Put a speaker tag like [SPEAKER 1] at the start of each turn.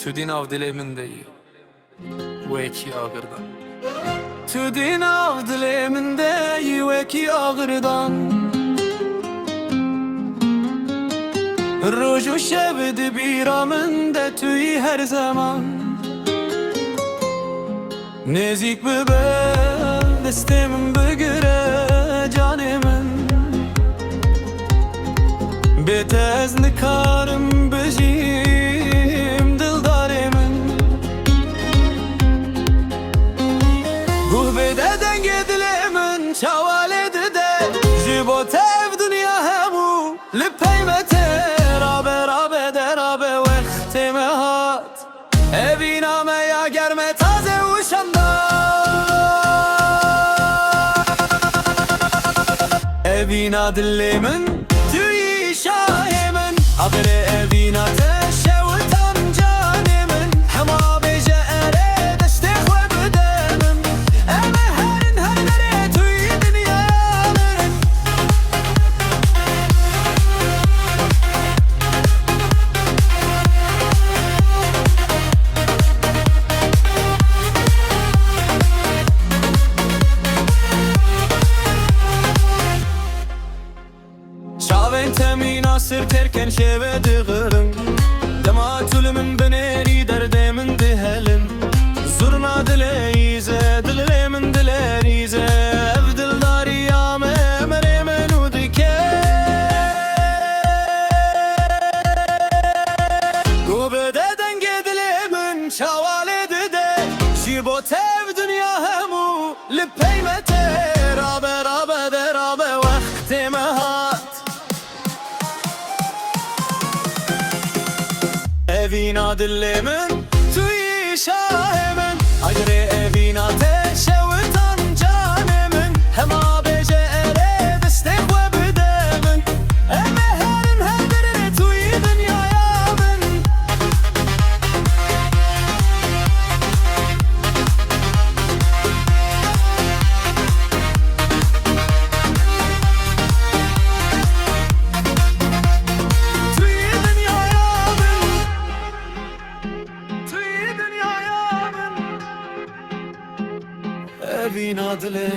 [SPEAKER 1] تدين av dilemin değil Veki ağırdan Tüdin av dilemin değil Veki ağırdan Ruju şevdi biramında tüy her zaman Nezik bebel destemin bugüre canımın Betez nikarım bejim dildarımın Guhbededen gedilemin çavaledi de Jibot ev dünya hemu Lipeymete rabe rabe de rabe Vektime hat Eviname ya germe taze uşanda Evina dilimin tüyi şahimin Agre evina teşevtan canimin Hema bece ere deştek ve bedemin Eme herin herlere tüyi dünyanın Şaven temin asır terken şevedi gırın Dema tülümün beneri derdemin dihelin Zurna dileyize dilemin dilerize Ev dildari yame meremen udike Gubededen gedilemin çavaledi de Jibot ev dünya hemu Lipeymete rabe rabe de rabe Vektime hat Evina dilimin tüyi şahimin Agre evina teşevtan canimin Hema bece ere destek ve bedemin Eme herin herlere tüyi dünyayamın Tüyi dünyayamın Tüyi dünyayamın Evina dile